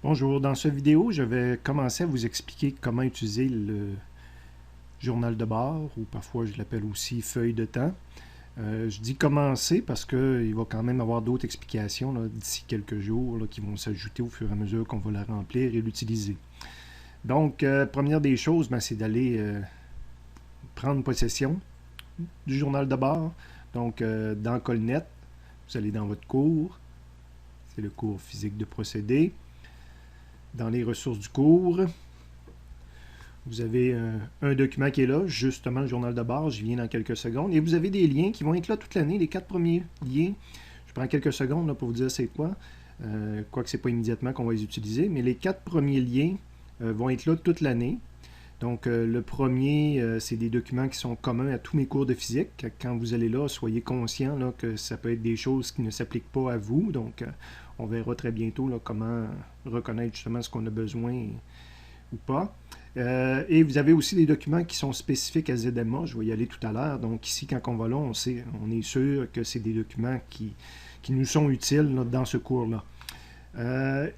Bonjour, dans cette vidéo, je vais commencer à vous expliquer comment utiliser le journal de bord, ou parfois je l'appelle aussi feuille de temps. Je dis commencer parce qu'il va quand même avoir d'autres explications d'ici quelques jours qui vont s'ajouter au fur et à mesure qu'on va la remplir et l'utiliser. Donc, première des choses, c'est d'aller prendre possession du journal de bord. Donc, dans Colnet, vous allez dans votre cours, c'est le cours physique de procédés. Dans les ressources du cours, vous avez un document qui est là, justement le journal de bord, j'y viens dans quelques secondes. Et vous avez des liens qui vont être là toute l'année, les 4 premiers liens. Je prends quelques secondes là, pour vous dire c'est quoi. Quoique ce n'est pas immédiatement qu'on va les utiliser, mais les 4 premiers liens vont être là toute l'année. Donc le premier, c'est des documents qui sont communs à tous mes cours de physique. Quand vous allez là, soyez conscient là, que ça peut être des choses qui ne s'appliquent pas à vous. Donc on verra très bientôt là, comment reconnaître justement ce qu'on a besoin ou pas. Et vous avez aussi des documents qui sont spécifiques à ZMA, je vais y aller tout à l'heure. Donc ici, quand on va là, on est sûr que c'est des documents qui nous sont utiles là, dans ce cours-là.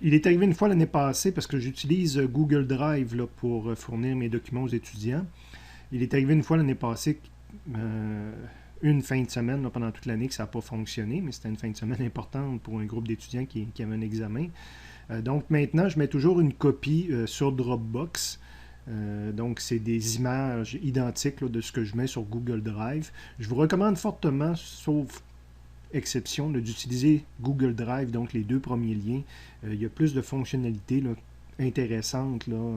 Il est arrivé une fois l'année passée, parce que j'utilise Google Drive là, pour fournir mes documents aux étudiants. Il est arrivé une fois l'année passée, une fin de semaine là, pendant toute l'année que ça n'a pas fonctionné, mais c'était une fin de semaine importante pour un groupe d'étudiants qui avait un examen. Donc maintenant, je mets toujours une copie sur Dropbox. Donc, c'est des images identiques là, de ce que je mets sur Google Drive. Je vous recommande fortement, sauf exception, d'utiliser Google Drive, donc les 2 premiers liens. Il y a plus de fonctionnalités là, intéressantes là,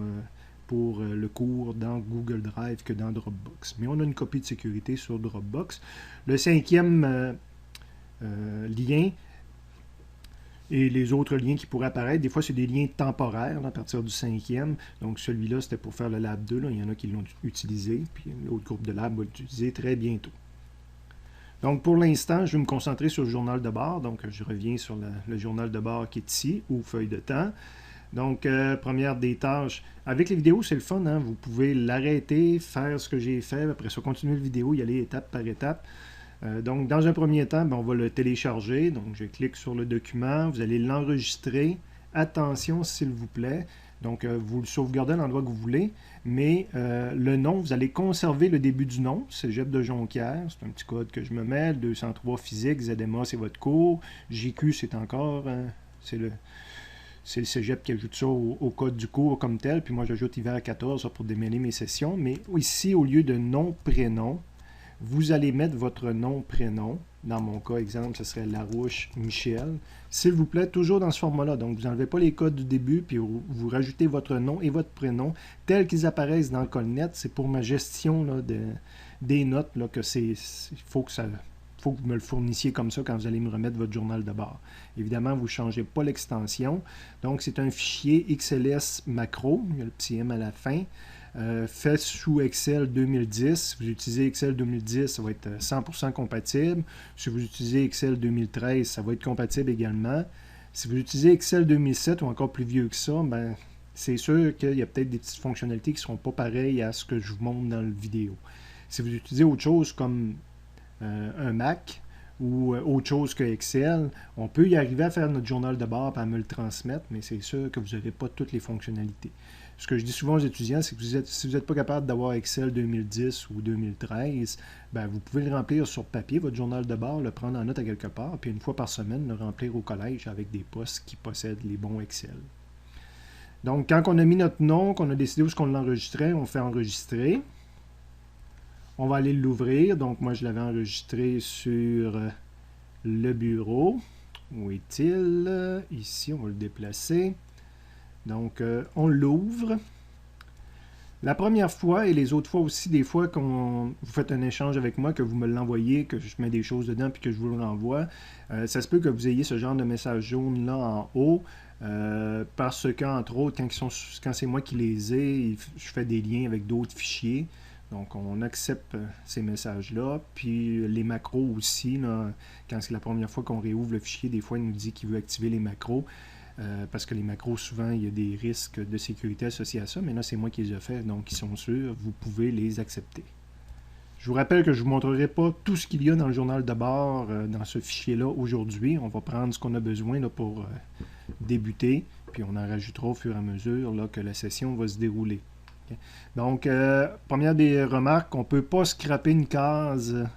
pour le cours dans Google Drive que dans Dropbox. Mais on a une copie de sécurité sur Dropbox. Le 5e lien, et les autres liens qui pourraient apparaître, des fois, c'est des liens temporaires là, à partir du 5e. Donc, celui-là, c'était pour faire le Lab 2. Là. Il y en a qui l'ont utilisé, puis l'autre groupe de Lab va l'utiliser très bientôt. Donc, pour l'instant, je vais me concentrer sur le journal de bord. Donc, je reviens sur le journal de bord qui est ici, ou feuille de temps. Donc, première des tâches. Avec les vidéos, c'est le fun. Hein? Vous pouvez l'arrêter, faire ce que j'ai fait, après ça, continuer la vidéo, y aller étape par étape. Donc, dans un premier temps, on va le télécharger. Donc, je clique sur le document. Vous allez l'enregistrer. Attention, s'il vous plaît. Donc, vous le sauvegardez à l'endroit que vous voulez. Mais le nom, vous allez conserver le début du nom. Cégep de Jonquière. C'est un petit code que je me mets. 203 physique. ZMA, c'est votre cours. JQ, c'est encore... c'est le cégep qui ajoute ça au code du cours comme tel. Puis moi, j'ajoute hiver 14 pour démêler mes sessions. Mais ici, au lieu de nom, prénom, vous allez mettre votre nom, prénom. Dans mon cas, exemple, ce serait Larouche Michel. S'il vous plaît, toujours dans ce format-là. Donc, vous n'enlevez pas les codes du début, puis vous rajoutez votre nom et votre prénom tels qu'ils apparaissent dans le Colnet. C'est pour ma gestion là, des notes là, que il faut que vous me le fournissiez comme ça quand vous allez me remettre votre journal de bord. Évidemment, vous ne changez pas l'extension. Donc, c'est un fichier XLS macro. Il y a le petit M à la fin. Fait sous Excel 2010. Si vous utilisez Excel 2010, ça va être 100% compatible. Si vous utilisez Excel 2013, ça va être compatible également. Si vous utilisez Excel 2007 ou encore plus vieux que ça, c'est sûr qu'il y a peut-être des petites fonctionnalités qui ne seront pas pareilles à ce que je vous montre dans la vidéo. Si vous utilisez autre chose comme un Mac ou autre chose que Excel, on peut y arriver à faire notre journal de bord et à me le transmettre, mais c'est sûr que vous n'aurez pas toutes les fonctionnalités. Ce que je dis souvent aux étudiants, c'est que si vous n'êtes pas capable d'avoir Excel 2010 ou 2013, vous pouvez le remplir sur papier, votre journal de bord, le prendre en note à quelque part, puis une fois par semaine, le remplir au collège avec des postes qui possèdent les bons Excel. Donc, quand on a mis notre nom, qu'on a décidé où est-ce qu'on l'enregistrait, on fait enregistrer. On va aller l'ouvrir. Donc, moi, je l'avais enregistré sur le bureau. Où est-il? Ici, on va le déplacer. Donc, on l'ouvre. La première fois et les autres fois aussi, des fois vous faites un échange avec moi, que vous me l'envoyez, que je mets des choses dedans puis que je vous le renvoie, ça se peut que vous ayez ce genre de message jaune là en haut, parce qu'entre autres, quand c'est moi qui les ai, je fais des liens avec d'autres fichiers. Donc, on accepte ces messages-là. Puis, les macros aussi, là, quand c'est la première fois qu'on réouvre le fichier, des fois, il nous dit qu'il veut activer les macros. Parce que les macros, souvent, il y a des risques de sécurité associés à ça. Mais là, c'est moi qui les ai faits, donc ils sont sûrs. Vous pouvez les accepter. Je vous rappelle que je ne vous montrerai pas tout ce qu'il y a dans le journal de bord, dans ce fichier-là aujourd'hui. On va prendre ce qu'on a besoin là, pour débuter. puis on en rajoutera au fur et à mesure là, que la session va se dérouler. Okay? Donc, première des remarques, on ne peut pas scraper une case,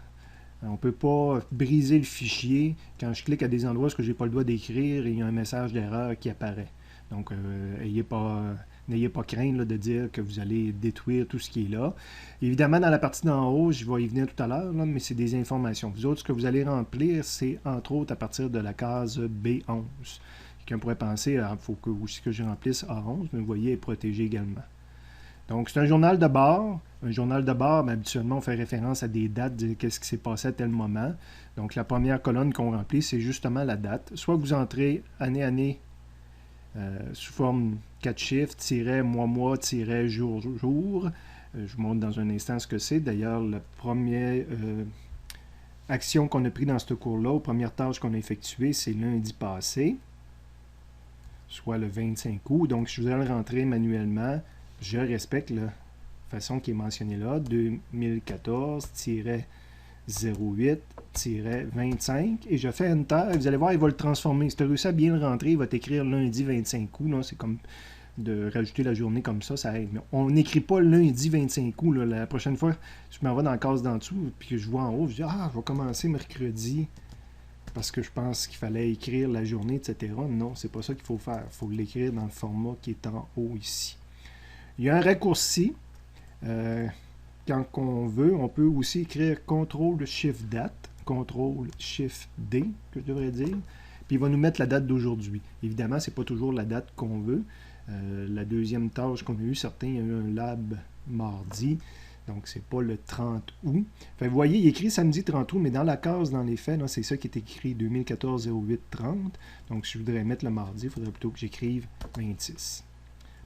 on ne peut pas briser le fichier quand je clique à des endroits où je n'ai pas le droit d'écrire et il y a un message d'erreur qui apparaît. Donc, n'ayez pas crainte là, de dire que vous allez détruire tout ce qui est là. Évidemment, dans la partie d'en haut, je vais y venir tout à l'heure, mais c'est des informations. Vous autres, ce que vous allez remplir, c'est entre autres à partir de la case B11. Quelqu'un pourrait penser, il faut que, aussi que je remplisse A11, mais vous voyez, elle est protégée également. Donc, c'est un journal de bord. Un journal de bord, bien, habituellement, on fait référence à des dates de qu'est-ce qui s'est passé à tel moment. Donc, la première colonne qu'on remplit, c'est justement la date. Soit vous entrez année, sous forme 4 chiffres, mois, jour. Je vous montre dans un instant ce que c'est. D'ailleurs, la première action qu'on a prise dans ce cours-là, la première tâche qu'on a effectuée, c'est lundi passé, soit le 25 août. Donc, je voudrais le rentrer manuellement. Je respecte la façon qui est mentionnée là, 2014-08-25, et je fais Enter, et vous allez voir, il va le transformer. Si tu as réussi à bien le rentrer, il va t'écrire lundi 25 août, c'est comme de rajouter la journée comme ça aide. Mais on n'écrit pas lundi 25 août, la prochaine fois, je m'en vais dans la case d'en dessous, puis que je vois en haut, je dis, je vais commencer mercredi, parce que je pense qu'il fallait écrire la journée, etc. Non, c'est pas ça qu'il faut faire, il faut l'écrire dans le format qui est en haut ici. Il y a un raccourci. Quand on veut, on peut aussi écrire CTRL-SHIFT-DATE, CTRL-SHIFT-D, que je devrais dire, puis il va nous mettre la date d'aujourd'hui. Évidemment, ce n'est pas toujours la date qu'on veut. La deuxième tâche qu'on a eue, certains, il y a eu un lab mardi, donc c'est pas le 30 août. Fait, vous voyez, il écrit samedi 30 août, mais dans la case, dans les faits, c'est ça qui est écrit 2014-08-30. Donc, si je voudrais mettre le mardi, il faudrait plutôt que j'écrive 26.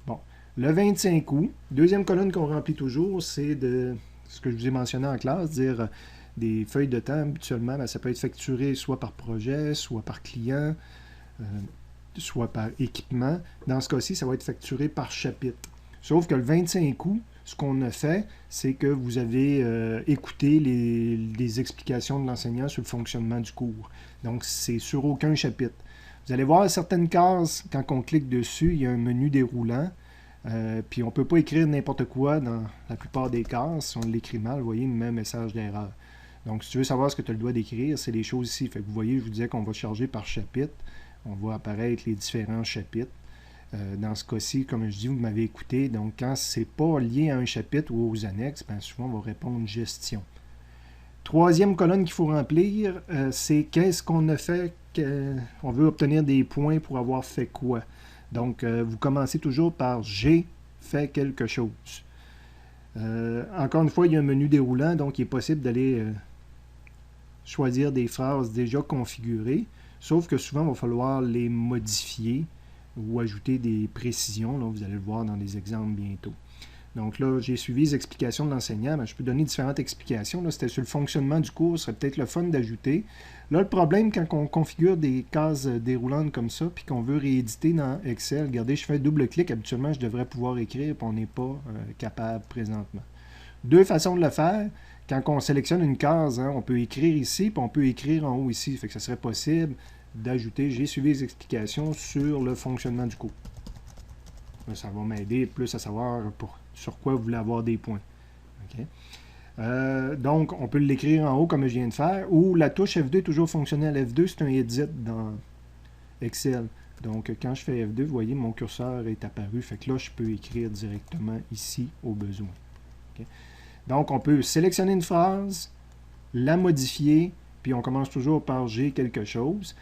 Bon. Le 25 août, deuxième colonne qu'on remplit toujours, c'est de ce que je vous ai mentionné en classe, dire des feuilles de temps. Habituellement, ça peut être facturé soit par projet, soit par client, soit par équipement. Dans ce cas-ci, ça va être facturé par chapitre. Sauf que le 25 août, ce qu'on a fait, c'est que vous avez écouté les explications de l'enseignant sur le fonctionnement du cours. Donc, c'est sur aucun chapitre. Vous allez voir certaines cases, quand on clique dessus, il y a un menu déroulant. Puis on ne peut pas écrire n'importe quoi dans la plupart des cases. Si on l'écrit mal, vous voyez, il met un message d'erreur. Donc, si tu veux savoir ce que tu as le droit d'écrire, c'est les choses ici. Fait que vous voyez, je vous disais qu'on va charger par chapitre. On voit apparaître les différents chapitres. Dans ce cas-ci, comme je dis, vous m'avez écouté. Donc, quand ce n'est pas lié à un chapitre ou aux annexes, bien souvent, on va répondre gestion. Troisième colonne qu'il faut remplir, c'est qu'est-ce qu'on a fait. On veut obtenir des points pour avoir fait quoi. Donc, vous commencez toujours par « J'ai fait quelque chose ». Encore une fois, il y a un menu déroulant, donc il est possible d'aller choisir des phrases déjà configurées, sauf que souvent, il va falloir les modifier ou ajouter des précisions. Là, vous allez le voir dans les exemples bientôt. Donc là, j'ai suivi les explications de l'enseignant. Mais je peux donner différentes explications. Là, c'était sur le fonctionnement du cours. Ce serait peut-être le fun d'ajouter. Là, le problème, quand on configure des cases déroulantes comme ça, puis qu'on veut rééditer dans Excel, regardez, je fais un double-clic. Habituellement, je devrais pouvoir écrire, puis on n'est pas capable présentement. Deux façons de le faire. Quand on sélectionne une case, on peut écrire ici, puis on peut écrire en haut ici. Fait que ça serait possible d'ajouter, j'ai suivi les explications sur le fonctionnement du cours. Là, ça va m'aider plus à savoir sur quoi vous voulez avoir des points. Okay. Donc, on peut l'écrire en haut comme je viens de faire, ou la touche F2 est toujours fonctionnelle. F2, c'est un edit dans Excel. Donc, quand je fais F2, vous voyez, mon curseur est apparu. Fait que là, je peux écrire directement ici au besoin. Okay. Donc, on peut sélectionner une phrase, la modifier, puis on commence toujours par « j'ai quelque chose ».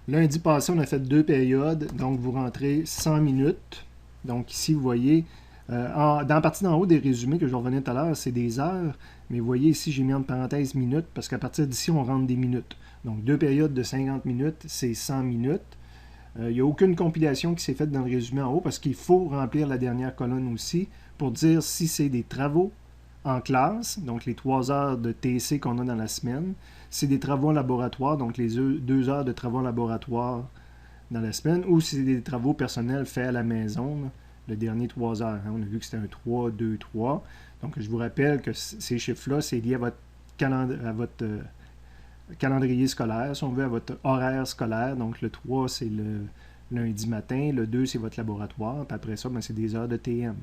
Lundi passé, on a fait 2 périodes, donc vous rentrez 100 minutes. Donc ici, vous voyez, dans la partie d'en haut des résumés que je revenais tout à l'heure, c'est des heures, mais vous voyez ici, j'ai mis entre parenthèses minutes, parce qu'à partir d'ici, on rentre des minutes. Donc 2 périodes de 50 minutes, c'est 100 minutes. Il n'y a aucune compilation qui s'est faite dans le résumé en haut, parce qu'il faut remplir la dernière colonne aussi, pour dire si c'est des travaux en classe, donc les 3 heures de TC qu'on a dans la semaine. C'est des travaux en laboratoire, donc les 2 heures de travaux en laboratoire dans la semaine, ou c'est des travaux personnels faits à la maison, là, le dernier 3 heures. On a vu que c'était un 3, 2, 3. Donc, je vous rappelle que ces chiffres-là, c'est lié à votre calendrier scolaire, si on veut, à votre horaire scolaire. Donc, le 3, c'est lundi matin. Le 2, c'est votre laboratoire. Puis après ça, ben, c'est des heures de TM.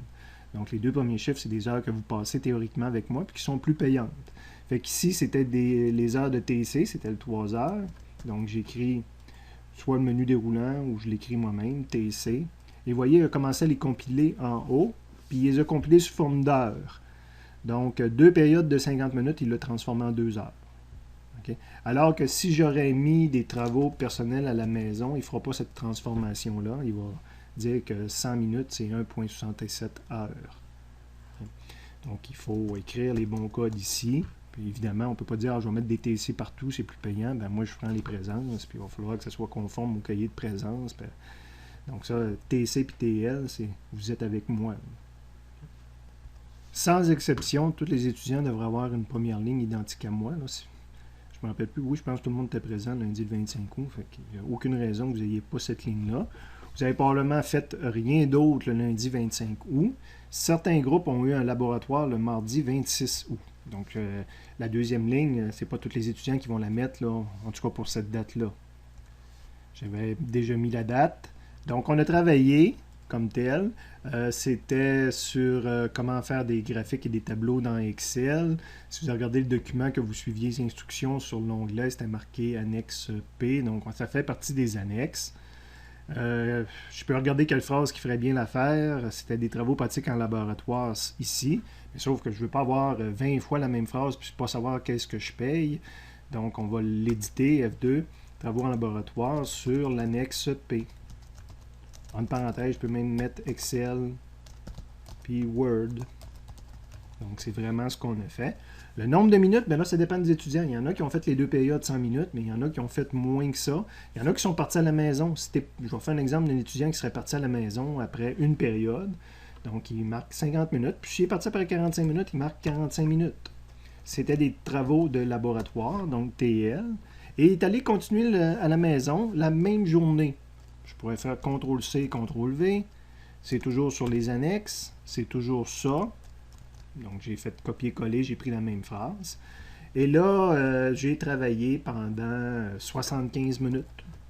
Donc, les 2 premiers chiffres, c'est des heures que vous passez théoriquement avec moi puis qui sont plus payantes. Fait qu'ici, c'était les heures de TC, c'était le 3 heures. Donc, j'écris soit le menu déroulant ou je l'écris moi-même, TC. Et vous voyez, il a commencé à les compiler en haut, puis il les a compilés sous forme d'heures. Donc, 2 périodes de 50 minutes, il l'a transformé en 2 heures. Okay? Alors que si j'aurais mis des travaux personnels à la maison, il ne fera pas cette transformation-là. Il va dire que 100 minutes, c'est 1,67 heures. Donc, il faut écrire les bons codes ici. Puis évidemment, on ne peut pas dire je vais mettre des TC partout, c'est plus payant. Ben, moi, je prends les présences, puis il va falloir que ça soit conforme au cahier de présence. Puis, donc ça, TC puis TL, c'est vous êtes avec moi. Sans exception, tous les étudiants devraient avoir une première ligne identique à moi. Là. Je ne me rappelle plus. Oui, je pense que tout le monde était présent lundi le 25 août. Fait qu'il n'y a aucune raison que vous n'ayez pas cette ligne-là. Vous avez probablement fait rien d'autre le lundi 25 août. Certains groupes ont eu un laboratoire le mardi 26 août. Donc, la deuxième ligne, ce n'est pas tous les étudiants qui vont la mettre, là, en tout cas pour cette date-là. J'avais déjà mis la date. Donc, on a travaillé comme tel. C'était sur comment faire des graphiques et des tableaux dans Excel. Si vous regardez le document que vous suiviez les instructions sur l'onglet, c'était marqué annexe P. Donc, ça fait partie des annexes. Je peux regarder quelle phrase qui ferait bien l'affaire. C'était des travaux pratiques en laboratoire ici. Mais sauf que je ne veux pas avoir 20 fois la même phrase puis pas savoir qu'est-ce que je paye. Donc, on va l'éditer, F2, travaux en laboratoire, sur l'annexe P. En parenthèse, je peux même mettre Excel puis Word. Donc, c'est vraiment ce qu'on a fait. Le nombre de minutes, bien là, ça dépend des étudiants. Il y en a qui ont fait les 2 périodes 100 minutes, mais il y en a qui ont fait moins que ça. Il y en a qui sont partis à la maison. Je vais faire un exemple d'un étudiant qui serait parti à la maison après une période. Donc, il marque 50 minutes. Puis, s'il est parti après 45 minutes, il marque 45 minutes. C'était des travaux de laboratoire, donc TL. Et il est allé continuer à la maison la même journée. Je pourrais faire CTRL-C, CTRL-V. C'est toujours sur les annexes. C'est toujours ça. Donc, j'ai fait copier-coller, j'ai pris la même phrase. Et là, j'ai travaillé pendant 75 minutes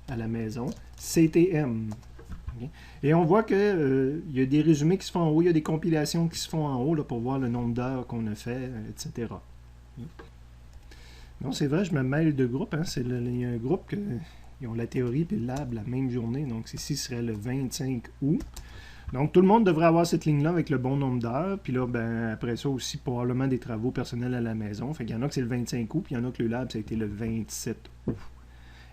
à la maison. CTM. Okay? Et on voit qu'il y a des résumés qui se font en haut, il y a des compilations qui se font en haut là, pour voir le nombre d'heures qu'on a fait, etc. Non, c'est vrai, je me mêle de groupe. Hein? Il y a un groupe qui ont la théorie et le lab la même journée. Donc, ici serait le 25 août. Donc, tout le monde devrait avoir cette ligne-là avec le bon nombre d'heures. Puis là, ben, après ça aussi, probablement des travaux personnels à la maison. Fait qu'il y en a que c'est le 25 août, puis il y en a que le lab, ça a été le 27 août.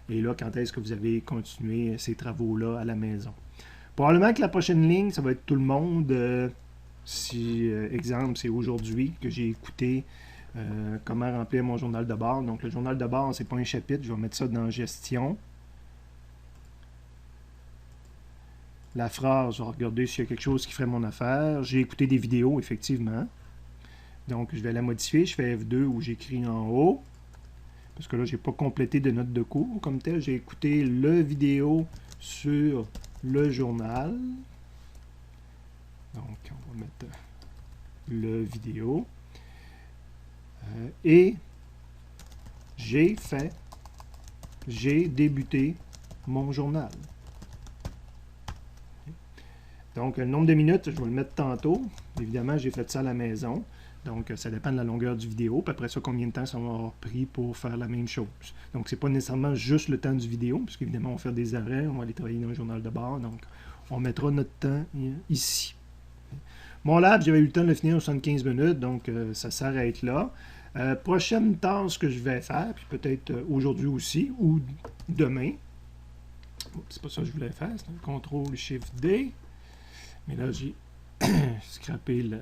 Et là, quand est-ce que vous avez continué ces travaux-là à la maison? Probablement que la prochaine ligne, ça va être tout le monde. Exemple, c'est aujourd'hui que j'ai écouté comment remplir mon journal de bord. Donc, le journal de bord, c'est pas un chapitre. Je vais mettre ça dans Gestion. La phrase, je vais regarder s'il y a quelque chose qui ferait mon affaire. J'ai écouté des vidéos, effectivement. Donc, je vais la modifier. Je fais F2 où j'écris en haut. Parce que là, je n'ai pas complété de notes de cours comme tel. J'ai écouté le vidéo sur le journal. Donc, on va mettre le vidéo. Et j'ai débuté mon journal. Donc, le nombre de minutes, je vais le mettre tantôt. Évidemment, j'ai fait ça à la maison. Donc, ça dépend de la longueur du vidéo. Puis après ça, combien de temps ça va avoir pris pour faire la même chose. Donc, c'est pas nécessairement juste le temps du vidéo, parce qu'évidemment, on va faire des arrêts, on va aller travailler dans le journal de bord. Donc, on mettra notre temps ici. Mon lab, j'avais eu le temps de le finir en 75 minutes, donc ça s'arrête là. Prochaine tâche que je vais faire, puis peut-être aujourd'hui aussi, ou demain. Bon, c'est pas ça que je voulais faire, c'est un CTRL-SHIFT-D. Mais là, j'ai scrappé le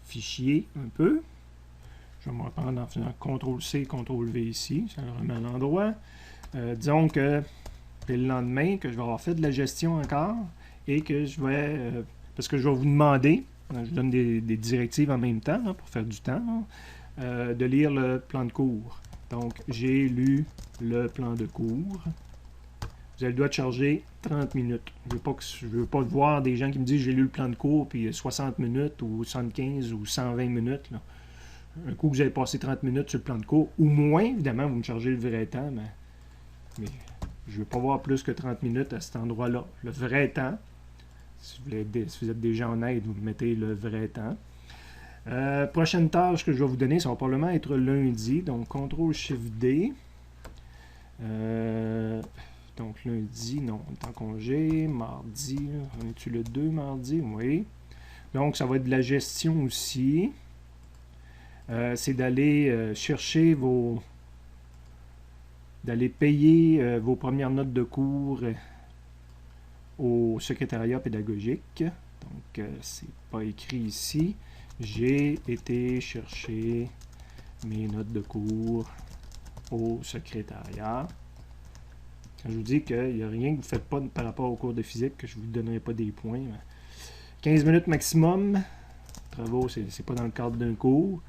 fichier un peu. Je vais me reprendre en faisant CTRL-C, CTRL-V ici. Ça le remet à l'endroit. Disons que c'est le lendemain que je vais avoir fait de la gestion encore et que je vais... parce que je vais vous demander, je donne des directives en même temps là, pour faire du temps, de lire le plan de cours. Donc, j'ai lu le plan de cours. Vous avez le droit de charger 30 minutes. Je ne veux pas voir des gens qui me disent j'ai lu le plan de cours puis 60 minutes ou 75 ou 120 minutes. Là. Un coup que vous avez passé 30 minutes sur le plan de cours, ou moins, évidemment, vous me chargez le vrai temps, mais Je ne veux pas voir plus que 30 minutes à cet endroit-là. Le vrai temps, si vous êtes déjà en aide, vous mettez le vrai temps. Prochaine tâche que je vais vous donner, ça va probablement être lundi. Donc, CTRL-SHIFT-D. Donc, lundi, non, on est en congé. Mardi, on est-tu le 2 mardi? Oui. Donc, ça va être de la gestion aussi. C'est d'aller chercher d'aller payer vos premières notes de cours au secrétariat pédagogique. Donc, c'est pas écrit ici. J'ai été chercher mes notes de cours au secrétariat. Quand je vous dis qu'il n'y a rien que vous ne faites pas par rapport au cours de physique, que je ne vous donnerai pas des points. 15 minutes maximum. Travaux, c'est pas dans le cadre d'un cours.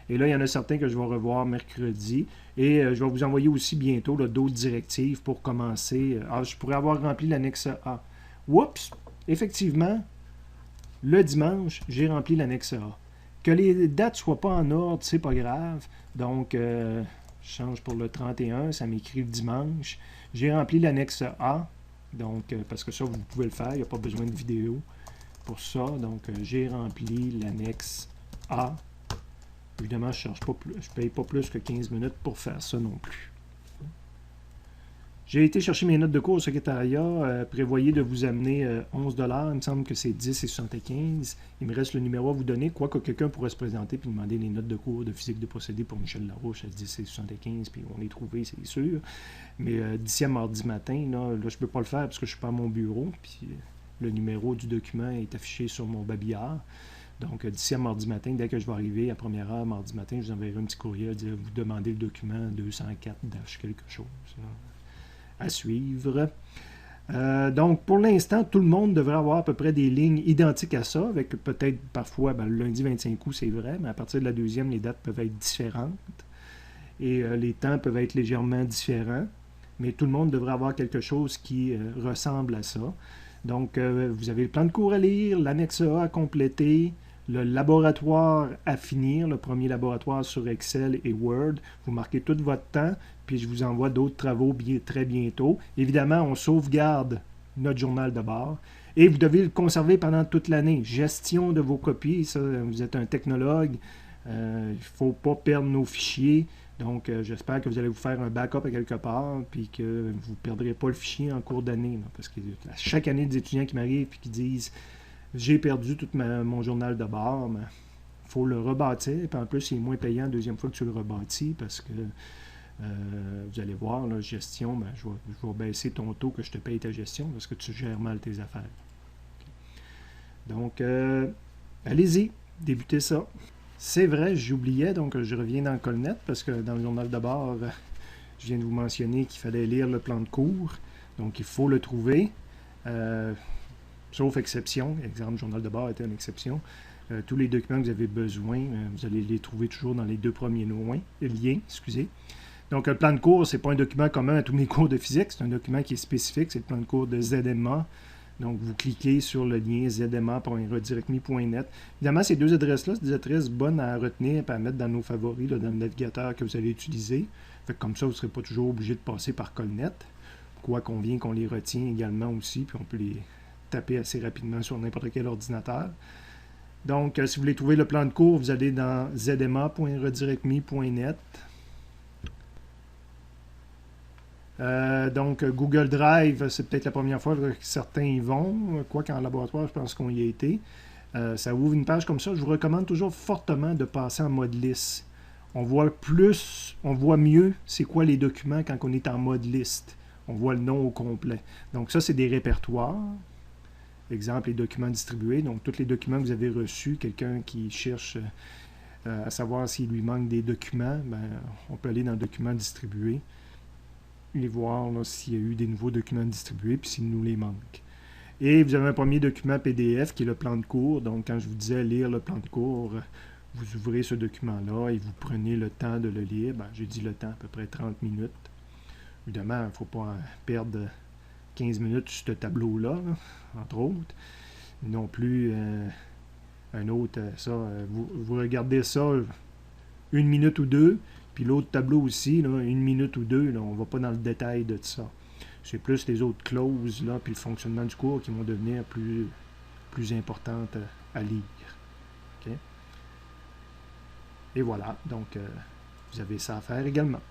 Et là, il y en a certains que je vais revoir mercredi. Et je vais vous envoyer aussi bientôt d'autres directives pour commencer. Je pourrais avoir rempli l'annexe A. Oups! Effectivement, le dimanche, j'ai rempli l'annexe A. Que les dates ne soient pas en ordre, c'est pas grave. Donc, je change pour le 31, ça m'écrit le dimanche. J'ai rempli l'annexe A. Donc, parce que ça, vous pouvez le faire, il n'y a pas besoin de vidéo pour ça. Donc, j'ai rempli l'annexe A. Évidemment, je ne paye pas plus que 15 minutes pour faire ça non plus. J'ai été chercher mes notes de cours au secrétariat. Prévoyez de vous amener 11 $. Il me semble que c'est 10,75 $. Il me reste le numéro à vous donner. Quoique quelqu'un pourrait se présenter et demander les notes de cours de physique de procédés pour Michel Larouche à 10,75 $, puis on les trouvé, c'est sûr. Mais d'ici à mardi matin, là je ne peux pas le faire parce que je ne suis pas à mon bureau. Puis le numéro du document est affiché sur mon babillard. Donc, d'ici à mardi matin, dès que je vais arriver à première heure, mardi matin, je vous enverrai un petit courriel, vous demandez le document 204 quelque chose. À suivre. Donc, pour l'instant, tout le monde devrait avoir à peu près des lignes identiques à ça, avec peut-être parfois, le lundi 25 août, c'est vrai, mais à partir de la deuxième, les dates peuvent être différentes et les temps peuvent être légèrement différents, mais tout le monde devrait avoir quelque chose qui ressemble à ça. Donc, vous avez le plan de cours à lire, l'annexe A à compléter, le laboratoire à finir, le premier laboratoire sur Excel et Word. Vous marquez tout votre temps, puis je vous envoie d'autres travaux très bientôt. Évidemment, on sauvegarde notre journal de bord et vous devez le conserver pendant toute l'année. Gestion de vos copies, ça, vous êtes un technologue, il ne faut pas perdre nos fichiers. Donc, j'espère que vous allez vous faire un backup à quelque part, puis que vous ne perdrez pas le fichier en cours d'année. Parce que chaque année, des étudiants qui m'arrivent et qui disent « J'ai perdu tout mon journal de bord », il faut le rebâtir. Puis en plus, c'est moins payant la deuxième fois que tu le rebâtis, parce que vous allez voir, la gestion, je vais baisser ton taux que je te paye ta gestion, parce que tu gères mal tes affaires. Donc, allez-y, débutez ça. C'est vrai, j'oubliais, donc je reviens dans le Colnet parce que dans le journal de bord, je viens de vous mentionner qu'il fallait lire le plan de cours. Donc, il faut le trouver, sauf exception. Exemple, le journal de bord était une exception. Tous les documents que vous avez besoin, vous allez les trouver toujours dans les deux premiers liens. Donc, le plan de cours, ce n'est pas un document commun à tous mes cours de physique. C'est un document qui est spécifique. C'est le plan de cours de ZMA. Donc, vous cliquez sur le lien zma.redirectme.net. Évidemment, ces deux adresses-là, c'est des adresses bonnes à retenir et à mettre dans nos favoris, dans le navigateur que vous allez utiliser. Fait que comme ça, vous ne serez pas toujours obligé de passer par Colnet. Quoi qu'on vient qu'on les retient également aussi, puis on peut les taper assez rapidement sur n'importe quel ordinateur. Donc, si vous voulez trouver le plan de cours, vous allez dans zma.redirectme.net. Donc, Google Drive, c'est peut-être la première fois que certains y vont, quoi qu'en laboratoire, je pense qu'on y a été. Ça ouvre une page comme ça. Je vous recommande toujours fortement de passer en mode liste. On voit mieux c'est quoi les documents quand on est en mode liste. On voit le nom au complet. Donc, ça, c'est des répertoires. Exemple, les documents distribués. Donc, tous les documents que vous avez reçus, quelqu'un qui cherche à savoir s'il lui manque des documents, on peut aller dans Documents distribués et voir s'il y a eu des nouveaux documents distribués, puis s'il nous les manque. Et vous avez un premier document PDF qui est le plan de cours. Donc, quand je vous disais lire le plan de cours, vous ouvrez ce document-là et vous prenez le temps de le lire. J'ai dit le temps, à peu près 30 minutes. Évidemment, il ne faut pas perdre 15 minutes sur ce tableau-là, entre autres. Non plus un autre, vous regardez ça 1 minute ou 2, puis l'autre tableau aussi, 1 minute ou 2, on ne va pas dans le détail de ça. C'est plus les autres clauses, là, puis le fonctionnement du cours qui vont devenir plus importantes à lire. OK? Et voilà, donc vous avez ça à faire également.